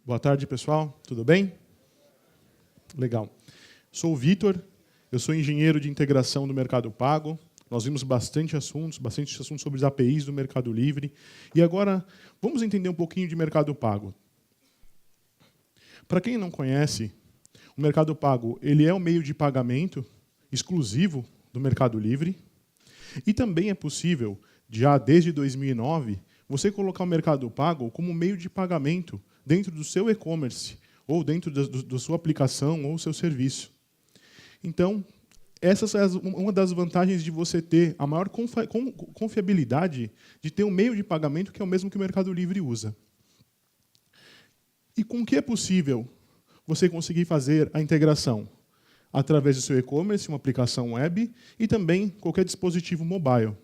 Boa tarde, pessoal. Tudo bem? Legal. Sou o Vitor, eu sou engenheiro de integração do Mercado Pago. Nós vimos bastante assuntos sobre as APIs do Mercado Livre. E agora, vamos entender um pouquinho de Mercado Pago. Para quem não conhece, o Mercado Pago ele é um meio de pagamento exclusivo do Mercado Livre. E também é possível, já desde 2009, você colocar o Mercado Pago como meio de pagamento dentro do seu e-commerce, ou dentro da sua aplicação ou seu serviço. Então, essa é uma das vantagens de você ter a maior confiabilidade de ter um meio de pagamento que é o mesmo que o Mercado Livre usa. E com que é possível você conseguir fazer a integração? Através do seu e-commerce, uma aplicação web, e também qualquer dispositivo mobile.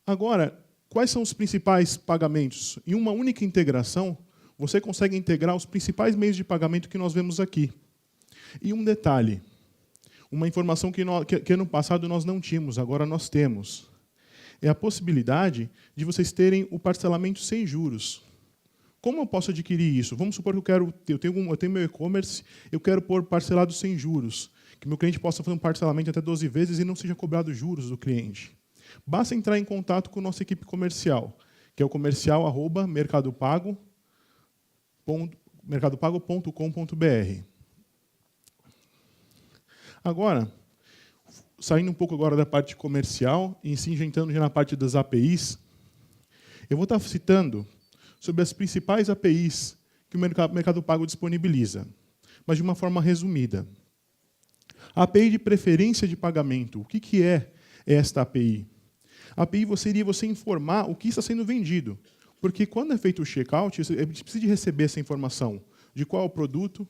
Agora, quais são os principais pagamentos? Em uma única integração, você consegue integrar os principais meios de pagamento que nós vemos aqui. E um detalhe, uma informação que no passado nós não tínhamos, agora nós temos. É a possibilidade de vocês terem o parcelamento sem juros. Como eu posso adquirir isso? Vamos supor que eu tenho meu e-commerce, eu quero pôr parcelado sem juros, que meu cliente possa fazer um parcelamento até 12 vezes e não seja cobrado juros do cliente. Basta entrar em contato com a nossa equipe comercial, que é o comercial@mercadopago.com.br. Agora, saindo um pouco agora da parte comercial e sim entrando já na parte das APIs, eu vou estar citando sobre as principais APIs que o Mercado Pago disponibiliza, mas de uma forma resumida. A API de preferência de pagamento. O que é esta API? A API seria você informar o que está sendo vendido. Porque quando é feito o checkout, a gente precisa de receber essa informação de qual é o produto,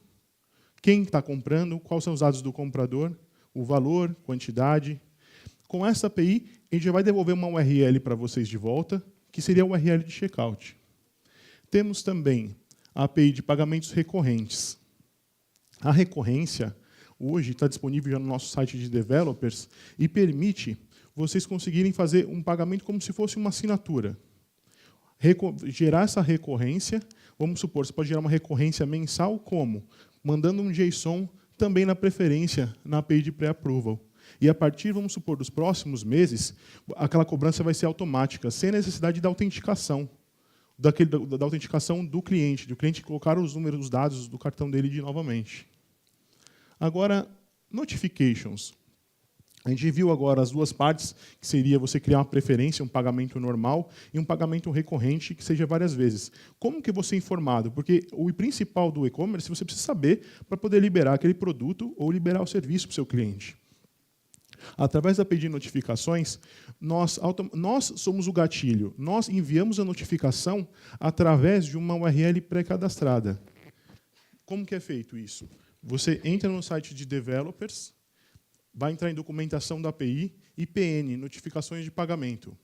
quem está comprando, quais são os dados do comprador, o valor, quantidade. Com essa API, a gente já vai devolver uma URL para vocês de volta, que seria a URL de checkout. Temos também a API de pagamentos recorrentes. A recorrência, hoje, está disponível já no nosso site de developers e permite vocês conseguirem fazer um pagamento como se fosse uma assinatura. Gerar essa recorrência, vamos supor, você pode gerar uma recorrência mensal como? Mandando um JSON também na preferência, na API de pré-approval. E a partir, vamos supor, dos próximos meses, aquela cobrança vai ser automática, sem necessidade da autenticação. Da autenticação do cliente colocar os números, os dados do cartão dele novamente. Agora, notifications. A gente viu agora as duas partes, que seria você criar uma preferência, um pagamento normal, e um pagamento recorrente, que seja várias vezes. Como que você é informado? Porque o principal do e-commerce você precisa saber para poder liberar aquele produto ou liberar o serviço para o seu cliente. Através da API de notificações, nós somos o gatilho. Nós enviamos a notificação através de uma URL pré-cadastrada. Como que é feito isso? Você entra no site de developers, vai entrar em documentação da API, IPN, notificações de pagamento.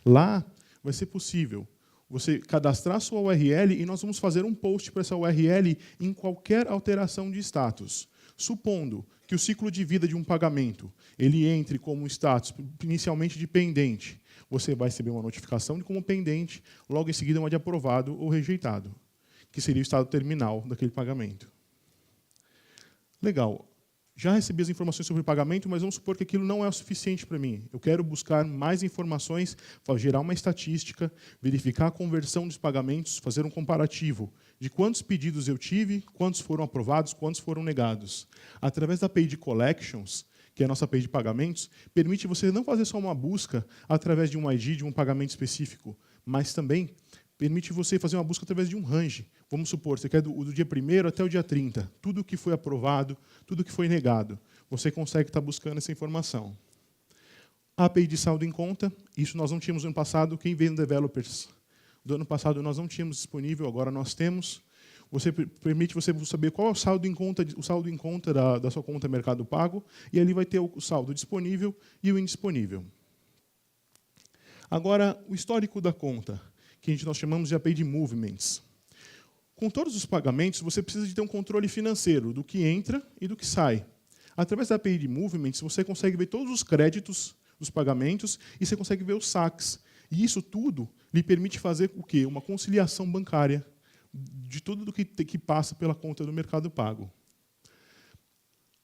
Lá vai ser possível você cadastrar sua URL e nós vamos fazer um post para essa URL em qualquer alteração de status. Supondo que o ciclo de vida de um pagamento ele entre como status inicialmente de pendente, você vai receber uma notificação de como pendente, logo em seguida uma de aprovado ou rejeitado, que seria o estado terminal daquele pagamento. Legal. Já recebi as informações sobre o pagamento, mas vamos supor que aquilo não é o suficiente para mim. Eu quero buscar mais informações, gerar uma estatística, verificar a conversão dos pagamentos, fazer um comparativo de quantos pedidos eu tive, quantos foram aprovados, quantos foram negados. Através da API de Collections, que é a nossa API de pagamentos, permite você não fazer só uma busca através de um ID, de um pagamento específico, mas também permite você fazer uma busca através de um range. Vamos supor, você quer do dia 1º até o dia 30, tudo que foi aprovado, tudo que foi negado. Você consegue estar buscando essa informação. A API de saldo em conta, isso nós não tínhamos no ano passado, quem veio no Developers do ano passado nós não tínhamos disponível, agora nós temos. Permite você saber qual é o saldo em conta da sua conta Mercado Pago, e ali vai ter o saldo disponível e o indisponível. Agora, o histórico da conta, que nós chamamos de API de Movements. Com todos os pagamentos, você precisa de ter um controle financeiro do que entra e do que sai. Através da API de Movements, você consegue ver todos os créditos dos pagamentos e você consegue ver os saques. E isso tudo lhe permite fazer o quê? Uma conciliação bancária de tudo que passa pela conta do Mercado Pago.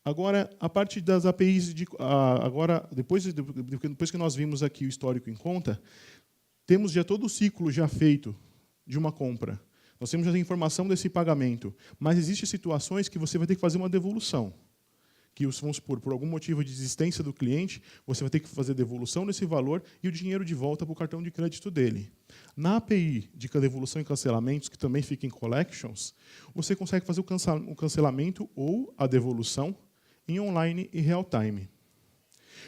Agora, a parte das APIs, agora, depois que nós vimos aqui o histórico em conta, temos já todo o ciclo já feito de uma compra. Nós temos já a informação desse pagamento, mas existem situações que você vai ter que fazer uma devolução. Que, vamos supor, por algum motivo de existência do cliente, você vai ter que fazer devolução desse valor e o dinheiro de volta para o cartão de crédito dele. Na API de devolução e cancelamentos, que também fica em Collections, você consegue fazer o cancelamento ou a devolução em online e real time.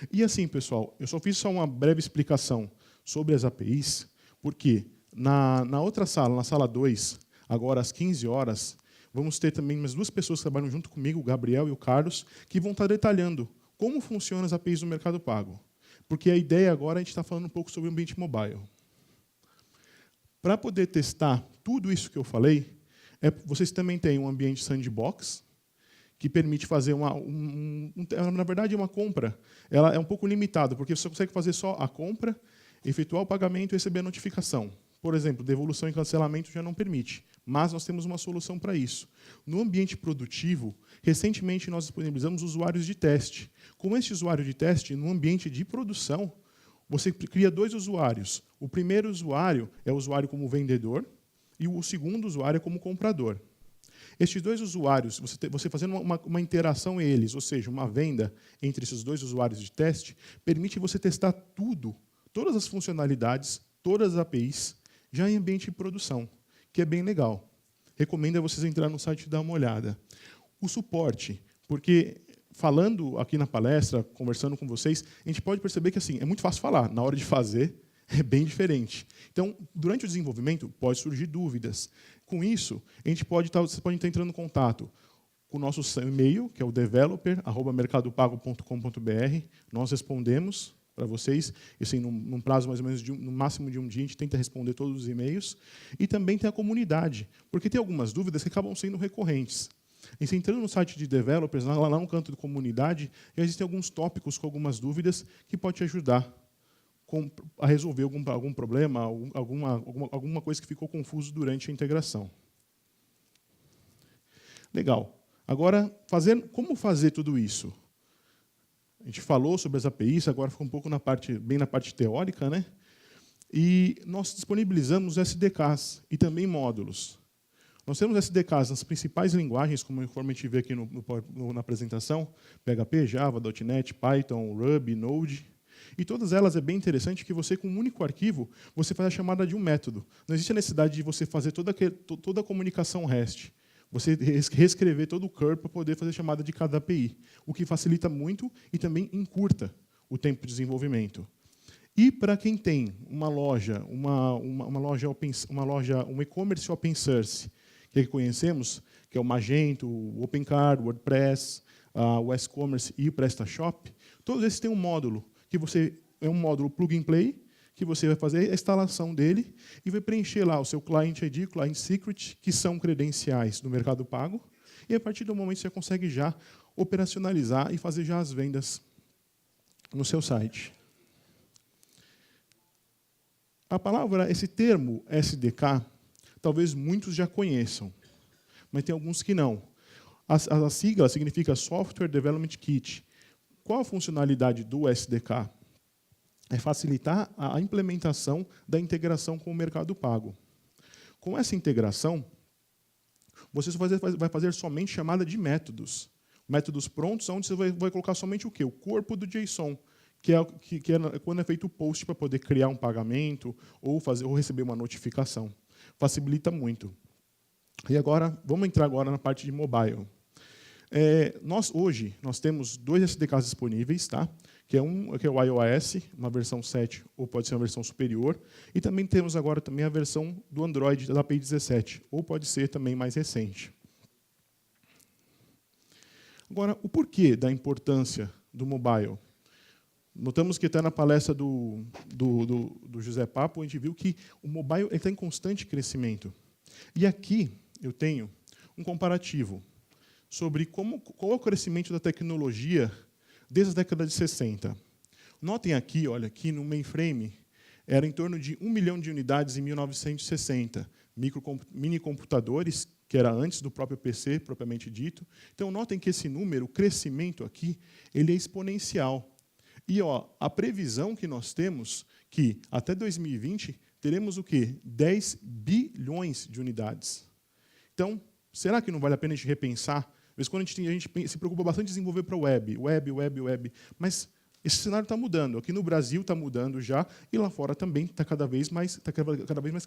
E assim, pessoal, eu só fiz uma breve explicação sobre as APIs, porque na outra sala, na sala 2, agora às 15 horas, vamos ter também mais 2 pessoas que trabalham junto comigo, o Gabriel e o Carlos, que vão estar detalhando como funcionam as APIs do Mercado Pago. Porque a ideia agora é a gente está falando um pouco sobre o ambiente mobile. Para poder testar tudo isso que eu falei, vocês também têm um ambiente sandbox, que permite fazer na verdade, uma compra. Ela é um pouco limitada, porque você consegue fazer só a compra, efetuar o pagamento e receber a notificação. Por exemplo, devolução e cancelamento já não permite, mas nós temos uma solução para isso. No ambiente produtivo, recentemente nós disponibilizamos usuários de teste. Com este usuário de teste, no ambiente de produção, você cria 2 usuários. O primeiro usuário é o usuário como vendedor e o segundo usuário é como comprador. Estes 2 usuários, você fazendo uma interação entre eles, ou seja, uma venda entre esses 2 usuários de teste, permite você testar todas as funcionalidades, todas as APIs, já em ambiente de produção, que é bem legal. Recomendo a vocês entrarem no site e dar uma olhada. O suporte, porque falando aqui na palestra, conversando com vocês, a gente pode perceber que assim, é muito fácil falar, na hora de fazer é bem diferente. Então, durante o desenvolvimento, pode surgir dúvidas. Com isso, vocês podem estar entrando em contato com o nosso e-mail, que é o developer@mercadopago.com.br. Nós respondemos para vocês, e assim, num prazo mais ou menos no máximo de um dia, a gente tenta responder todos os e-mails. E também tem a comunidade, porque tem algumas dúvidas que acabam sendo recorrentes. E se entrando no site de developers, lá no canto de comunidade, já existem alguns tópicos com algumas dúvidas que podem te ajudar a resolver algum problema, alguma coisa que ficou confuso durante a integração. Legal. Agora, como fazer tudo isso? A gente falou sobre as APIs, agora ficou um pouco bem na parte teórica, né? E nós disponibilizamos SDKs e também módulos. Nós temos SDKs nas principais linguagens, conforme a gente vê aqui na apresentação, PHP, Java, .NET, Python, Ruby, Node. E todas elas é bem interessante que você, com um único arquivo, você faz a chamada de um método. Não existe a necessidade de você fazer toda a comunicação REST. Você reescrever todo o curl para poder fazer a chamada de cada API, o que facilita muito e também encurta o tempo de desenvolvimento. E para quem tem uma loja, um e-commerce open source, que conhecemos, que é o Magento, o OpenCart, o WordPress, o WestCommerce e o PrestaShop, todos esses têm um módulo, é um módulo plug and play, que você vai fazer a instalação dele e vai preencher lá o seu Client ID, Client Secret, que são credenciais do Mercado Pago, e a partir do momento você consegue já operacionalizar e fazer já as vendas no seu site. Esse termo SDK, talvez muitos já conheçam, mas tem alguns que não. A sigla significa Software Development Kit. Qual a funcionalidade do SDK? É facilitar a implementação da integração com o Mercado Pago. Com essa integração, você vai fazer somente chamada de métodos. Métodos prontos, onde você vai colocar somente o quê? O corpo do JSON, que é quando é feito o post para poder criar um pagamento ou receber uma notificação. Facilita muito. E agora, vamos entrar agora na parte de mobile. Hoje, nós temos 2 SDKs disponíveis, tá? que é o iOS, uma versão 7, ou pode ser uma versão superior, e também temos agora também a versão do Android da API 17, ou pode ser também mais recente. Agora, o porquê da importância do mobile? Notamos que até na palestra do José Papo, a gente viu que o mobile está em constante crescimento. E aqui eu tenho um comparativo sobre qual é o crescimento da tecnologia desde a década de 60. Notem aqui, olha, aqui no mainframe, era em torno de 1 milhão de unidades em 1960. mini computadores, que era antes do próprio PC, propriamente dito. Então, notem que esse número, o crescimento aqui, ele é exponencial. E a previsão que nós temos, que até 2020, teremos o quê? 10 bilhões de unidades. Então, será que não vale a pena a gente repensar? Às vezes, quando a gente se preocupa bastante em desenvolver para o web, mas esse cenário está mudando. Aqui no Brasil está mudando já, e lá fora também está cada vez mais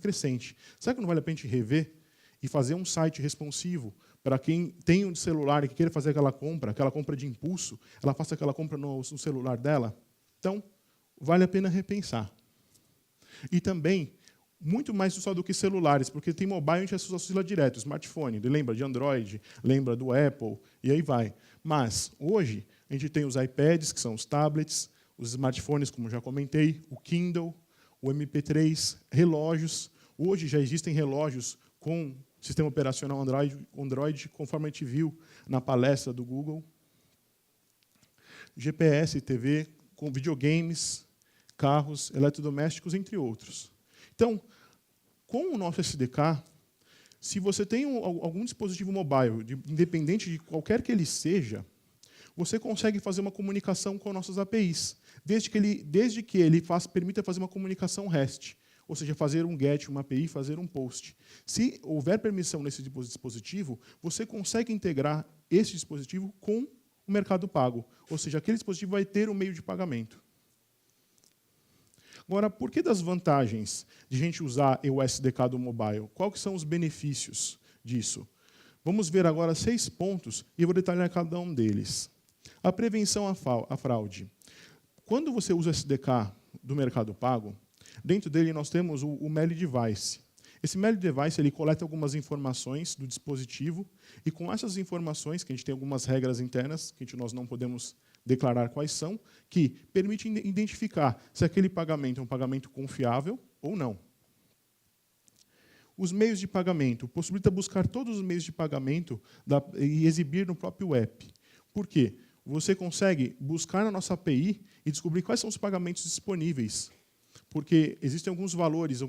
crescente. Será que não vale a pena a gente rever e fazer um site responsivo para quem tem um celular e que queira fazer aquela compra de impulso, ela faça aquela compra no celular dela? Então, vale a pena repensar. E também, muito mais só do que celulares, porque tem mobile, a gente associa direto, smartphone, lembra de Android, lembra do Apple, e aí vai. Mas, hoje, a gente tem os iPads, que são os tablets, os smartphones, como já comentei, o Kindle, o MP3, relógios. Hoje já existem relógios com sistema operacional Android, conforme a gente viu na palestra do Google. GPS, TV, com videogames, carros, eletrodomésticos, entre outros. Então, com o nosso SDK, se você tem algum dispositivo mobile, independente de qualquer que ele seja, você consegue fazer uma comunicação com nossas APIs, desde que ele permita fazer uma comunicação REST, ou seja, fazer um GET, uma API, fazer um POST. Se houver permissão nesse dispositivo, você consegue integrar esse dispositivo com o Mercado Pago, ou seja, aquele dispositivo vai ter um meio de pagamento. Agora, por que das vantagens de a gente usar o SDK do mobile? Quais são os benefícios disso? Vamos ver agora 6 pontos e eu vou detalhar cada um deles. A prevenção à fraude. Quando você usa o SDK do Mercado Pago, dentro dele nós temos o Melee Device. Esse Melee Device ele coleta algumas informações do dispositivo e com essas informações, que a gente tem algumas regras internas, que nós não podemos declarar quais são, que permite identificar se aquele pagamento é um pagamento confiável ou não. Os meios de pagamento. Possibilita buscar todos os meios de pagamento e exibir no próprio app. Por quê? Você consegue buscar na nossa API e descobrir quais são os pagamentos disponíveis. Porque existem alguns valores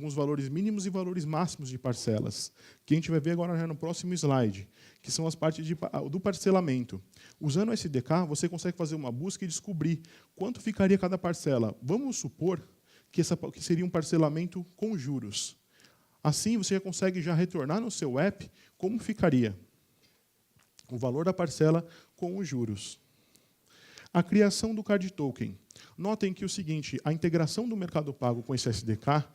mínimos e valores máximos de parcelas, que a gente vai ver agora já no próximo slide, que são as partes do parcelamento. Usando o SDK, você consegue fazer uma busca e descobrir quanto ficaria cada parcela. Vamos supor que seria um parcelamento com juros. Assim, você já consegue retornar no seu app como ficaria o valor da parcela com os juros. A criação do Card Token. Notem que o seguinte, a integração do Mercado Pago com esse SDK,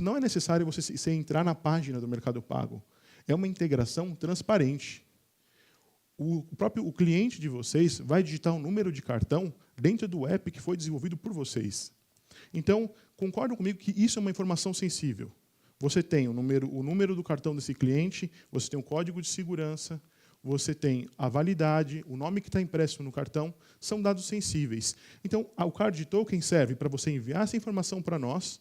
não é necessário você entrar na página do Mercado Pago. É uma integração transparente. O cliente de vocês vai digitar um número de cartão dentro do app que foi desenvolvido por vocês. Então, concordam comigo que isso é uma informação sensível. Você tem o número do cartão desse cliente, você tem o código de segurança, você tem a validade, o nome que está impresso no cartão, são dados sensíveis. Então, o Card Token serve para você enviar essa informação para nós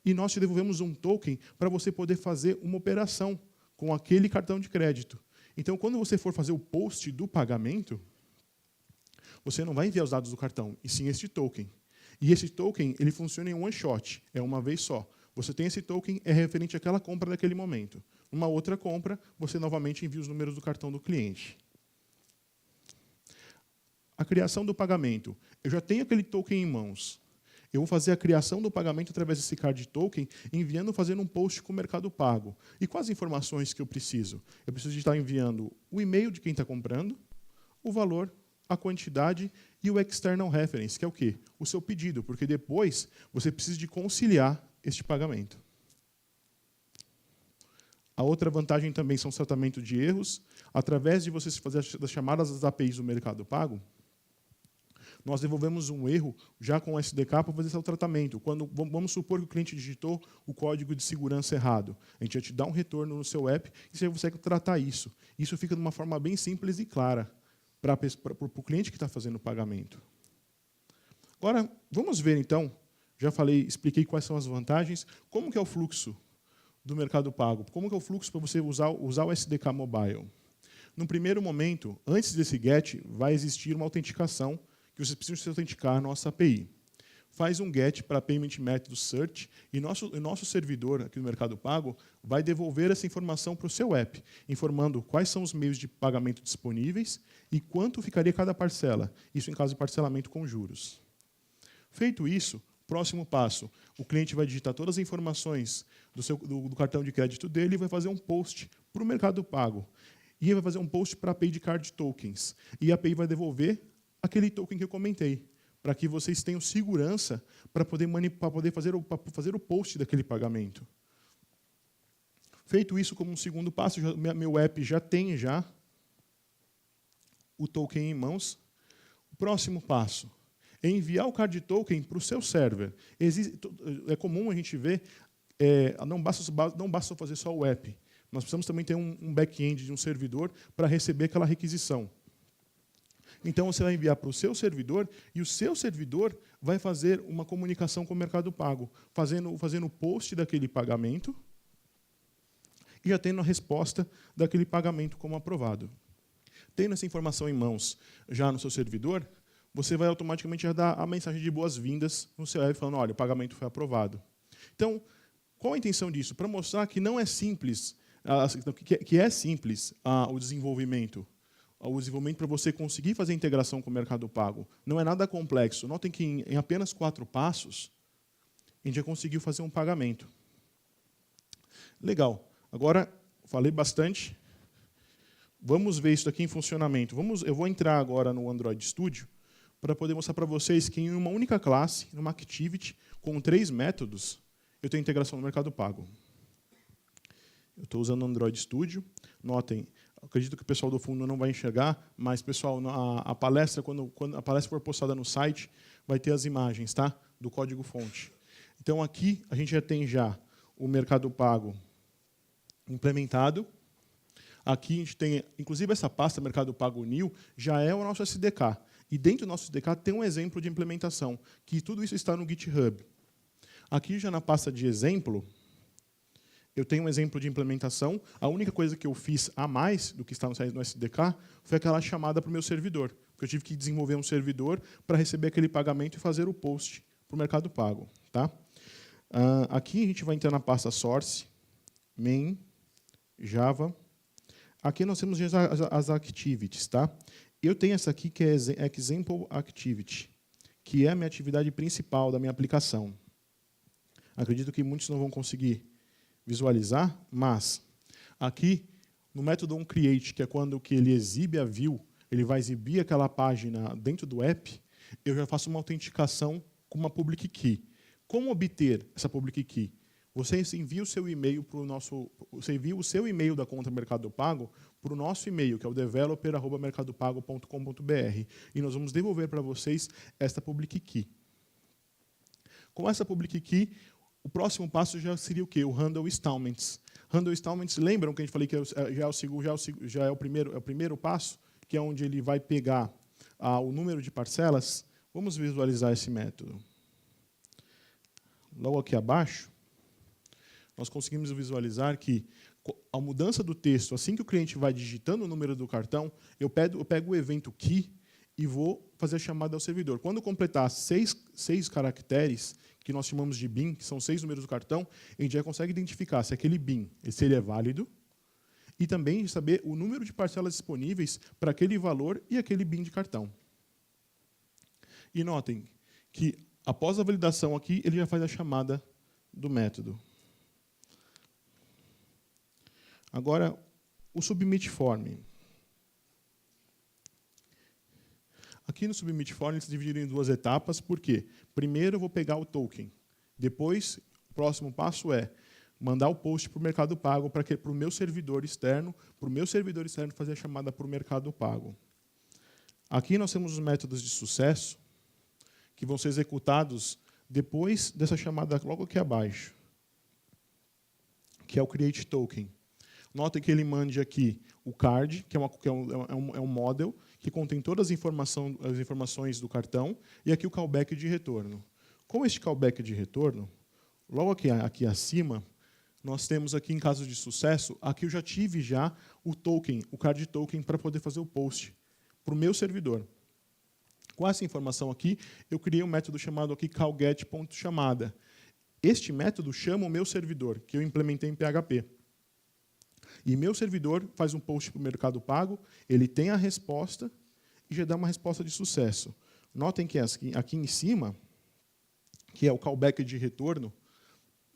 e nós te devolvemos um token para você poder fazer uma operação com aquele cartão de crédito. Então, quando você for fazer o post do pagamento, você não vai enviar os dados do cartão, e sim este token. E esse token ele funciona em one shot, é uma vez só. Você tem esse token, é referente àquela compra daquele momento. Uma outra compra, você novamente envia os números do cartão do cliente. A criação do pagamento. Eu já tenho aquele token em mãos. Eu vou fazer a criação do pagamento através desse card token, fazendo um post com o Mercado Pago. E quais informações que eu preciso? Eu preciso de estar enviando o e-mail de quem está comprando, o valor, a quantidade e o external reference, que é o quê? O seu pedido, porque depois você precisa de conciliar este pagamento. A outra vantagem também são o tratamento de erros. Através de você fazer as chamadas das APIs do Mercado Pago, nós devolvemos um erro já com o SDK para fazer esse tratamento. Vamos supor que o cliente digitou o código de segurança errado. A gente vai te dar um retorno no seu app e você consegue tratar isso. Isso fica de uma forma bem simples e clara para o cliente que está fazendo o pagamento. Agora, vamos ver, então, expliquei quais são as vantagens, como que é o fluxo do Mercado Pago, como que é o fluxo para você usar o SDK Mobile. No primeiro momento, antes desse GET, vai existir uma autenticação, que vocês precisam se autenticar a nossa API. faz um GET para Payment Method Search, e nosso servidor aqui no Mercado Pago vai devolver essa informação para o seu app, informando quais são os meios de pagamento disponíveis e quanto ficaria cada parcela, isso em caso de parcelamento com juros. Feito isso, próximo passo, o cliente vai digitar todas as informações do cartão de crédito dele e vai fazer um post para o Mercado Pago. E ele vai fazer um post para a Paid Card Tokens. E a Pay vai devolver aquele token que eu comentei, para que vocês tenham segurança para poder fazer o post daquele pagamento. Feito isso como um segundo passo, meu app já tem o token em mãos. O próximo passo é enviar o card token para o seu server. É comum a gente ver, não basta fazer só o app. Nós precisamos também ter um back-end de um servidor para receber aquela requisição. Então, você vai enviar para o seu servidor, e o seu servidor vai fazer uma comunicação com o Mercado Pago, fazendo o post daquele pagamento e já tendo a resposta daquele pagamento como aprovado. Tendo essa informação em mãos já no seu servidor, você vai automaticamente já dar a mensagem de boas-vindas no seu app, falando, olha, o pagamento foi aprovado. Então, qual a intenção disso? Para mostrar que não é simples, que é simples o desenvolvimento. O desenvolvimento para você conseguir fazer a integração com o Mercado Pago. Não é nada complexo. Notem que em apenas 4 passos, a gente já conseguiu fazer um pagamento. Legal. Agora, falei bastante. Vamos ver isso aqui em funcionamento. Eu vou entrar agora no Android Studio para poder mostrar para vocês que em uma única classe, numa Activity, com 3 métodos, eu tenho integração no Mercado Pago. Eu estou usando o Android Studio. Notem, acredito que o pessoal do fundo não vai enxergar, mas, pessoal, a palestra, quando a palestra for postada no site, vai ter as imagens, tá? Do código-fonte. Então, aqui, a gente já tem o Mercado Pago implementado. Aqui, a gente tem, inclusive, essa pasta Mercado Pago New, já é o nosso SDK. E dentro do nosso SDK tem um exemplo de implementação, que tudo isso está no GitHub. Aqui, já na pasta de exemplo, eu tenho um exemplo de implementação. A única coisa que eu fiz a mais do que está no SDK foi aquela chamada para o meu servidor. Porque eu tive que desenvolver um servidor para receber aquele pagamento e fazer o post para o Mercado Pago. Tá? Aqui a gente vai entrar na pasta Source, Main, Java. Aqui nós temos as activities. Tá? Eu tenho essa aqui que é Example Activity, que é a minha atividade principal da minha aplicação. Acredito que muitos não vão conseguir visualizar, mas aqui no método onCreate, que é quando que ele exibe a view, ele vai exibir aquela página dentro do app, eu já faço uma autenticação com uma public key. Como obter essa public key? Você envia o seu e-mail para o nosso, você envia o seu e-mail da conta Mercado Pago para o nosso e-mail, que é o developer@mercadopago.com.br, e nós vamos devolver para vocês esta public key. Com essa public key, o próximo passo já seria o quê? O Handle Installments. Handle Installments, lembram que a gente falei que já é o primeiro passo, que é onde ele vai pegar o número de parcelas? Vamos visualizar esse método. Logo aqui abaixo, nós conseguimos visualizar que a mudança do texto, assim que o cliente vai digitando o número do cartão, eu pego o evento key e vou fazer a chamada ao servidor. Quando completar 6 caracteres, que nós chamamos de BIN, que são 6 números do cartão, a gente já consegue identificar se aquele BIN se ele é válido e também saber o número de parcelas disponíveis para aquele valor e aquele BIN de cartão. E notem que, após a validação aqui, ele já faz a chamada do método. Agora, o Submit Form. Aqui no Submit Form, eles se dividiram em 2 etapas. Por quê? Primeiro, eu vou pegar o token. Depois, o próximo passo é mandar o post para o Mercado Pago, para o meu servidor externo, fazer a chamada para o Mercado Pago. Aqui nós temos os métodos de sucesso, que vão ser executados depois dessa chamada logo aqui abaixo, que é o Create Token. Notem que ele mande aqui o card, que é um model, que contém todas as informações do cartão, e aqui o callback de retorno. Com este callback de retorno, logo aqui acima, nós temos aqui, em caso de sucesso, aqui eu já tive o token, o card token, para poder fazer o post para o meu servidor. Com essa informação aqui, eu criei um método chamado aqui callGet.chamada. Este método chama o meu servidor, que eu implementei em PHP. E meu servidor faz um post para o Mercado Pago, ele tem a resposta e já dá uma resposta de sucesso. Notem que aqui em cima, que é o callback de retorno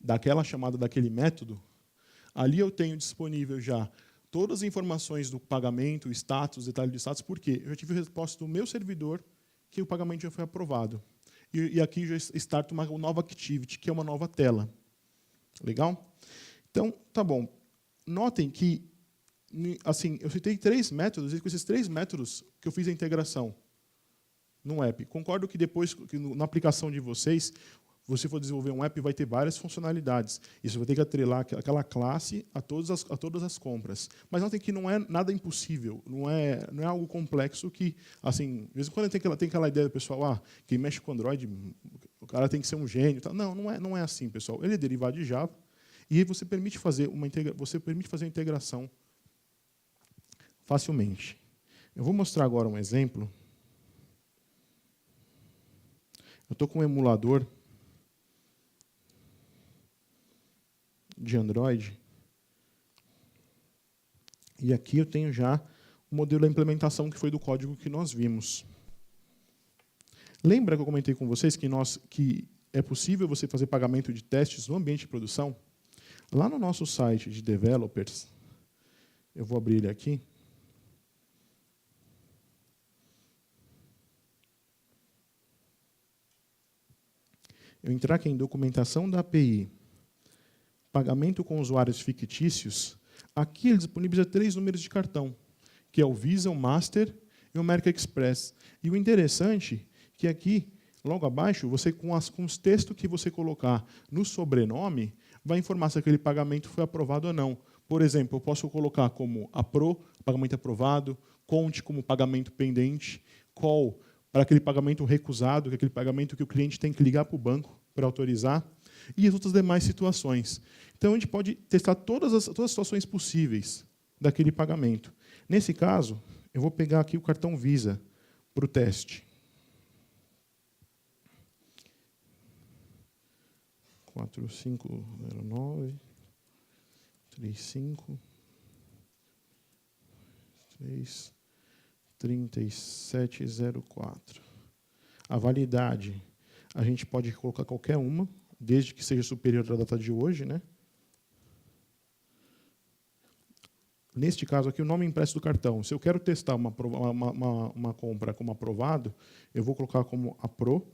daquela chamada daquele método, ali eu tenho disponível já todas as informações do pagamento, status, detalhe de status, porque eu já tive a resposta do meu servidor que o pagamento já foi aprovado. E aqui já starta uma nova activity, que é uma nova tela. Legal? Então, tá bom. Notem que, assim, eu citei 3 métodos, e com esses 3 métodos que eu fiz a integração no app. Concordo que depois, na aplicação de vocês, você for desenvolver um app, vai ter várias funcionalidades. Isso vai ter que atrelar aquela classe a todas as compras. Mas notem que não é nada impossível, não é algo complexo que, assim, de vez em quando tem aquela ideia do pessoal, quem mexe com Android, o cara tem que ser um gênio. Não, não é assim, pessoal. Ele é derivado de Java, e aí você permite fazer uma integração facilmente. Eu vou mostrar agora um exemplo. Eu estou com um emulador de Android. E aqui eu tenho já o modelo da implementação que foi do código que nós vimos. Lembra que eu comentei com vocês que é possível você fazer pagamento de testes no ambiente de produção? Lá no nosso site de developers, eu vou abrir ele aqui. Eu entrar aqui em documentação da API, pagamento com usuários fictícios, aqui ele disponibiliza 3 números de cartão, que é o Visa, o Master e o American Express. E o interessante é que aqui, logo abaixo, você com os textos que você colocar no sobrenome, vai informar se aquele pagamento foi aprovado ou não. Por exemplo, eu posso colocar como APRO, pagamento aprovado, CONT como pagamento pendente, CALL para aquele pagamento recusado, que é aquele pagamento que o cliente tem que ligar para o banco para autorizar, e as outras demais situações. Então, a gente pode testar todas as situações possíveis daquele pagamento. Nesse caso, eu vou pegar aqui o cartão Visa para o teste. 4509 35 3704. A validade, a gente pode colocar qualquer uma, desde que seja superior à data de hoje, né? Neste caso aqui, o nome impresso do cartão. Se eu quero testar uma compra como aprovado, eu vou colocar como APRO.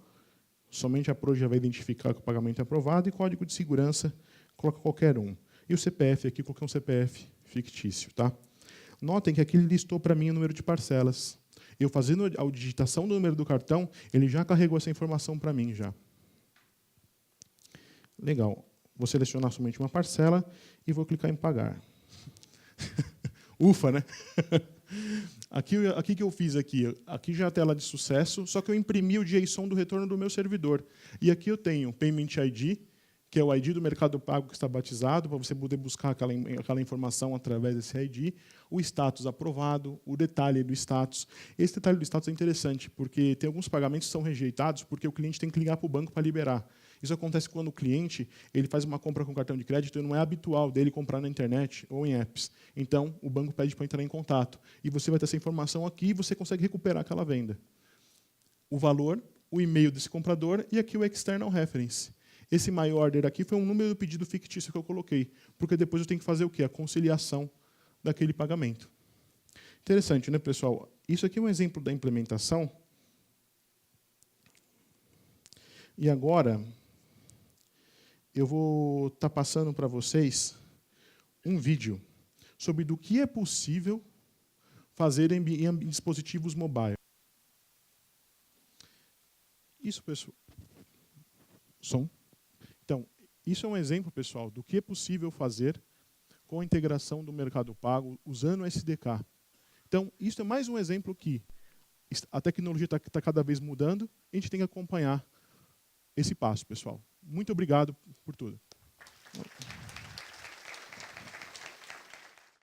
Somente a APRO já vai identificar que o pagamento é aprovado, e código de segurança, coloca qualquer um. E o CPF aqui, coloquei um CPF fictício. Tá? Notem que aqui ele listou para mim o número de parcelas. Eu fazendo a digitação do número do cartão, ele já carregou essa informação para mim. Já. Legal. Vou selecionar somente uma parcela e vou clicar em pagar. Ufa, né? Aqui que eu fiz aqui já é a tela de sucesso, só que eu imprimi o JSON do retorno do meu servidor. E aqui eu tenho o Payment ID, que é o ID do Mercado Pago que está batizado, para você poder buscar aquela informação através desse ID, o status aprovado, o detalhe do status. Esse detalhe do status é interessante, porque tem alguns pagamentos que são rejeitados porque o cliente tem que ligar para o banco para liberar. Isso acontece quando o cliente ele faz uma compra com cartão de crédito e não é habitual dele comprar na internet ou em apps. Então, o banco pede para entrar em contato. E você vai ter essa informação aqui e você consegue recuperar aquela venda. O valor, o e-mail desse comprador e aqui o external reference. Esse my order aqui foi um número do pedido fictício que eu coloquei, porque depois eu tenho que fazer o quê? A conciliação daquele pagamento. Interessante, né, pessoal? Isso aqui é um exemplo da implementação. E agora, eu vou estar passando para vocês um vídeo sobre do que é possível fazer em dispositivos mobile. Isso, pessoal. Som. Então, isso é um exemplo, pessoal, do que é possível fazer com a integração do Mercado Pago usando o SDK. Então, isso é mais um exemplo que a tecnologia está cada vez mudando e a gente tem que acompanhar esse passo, pessoal. Muito obrigado por tudo.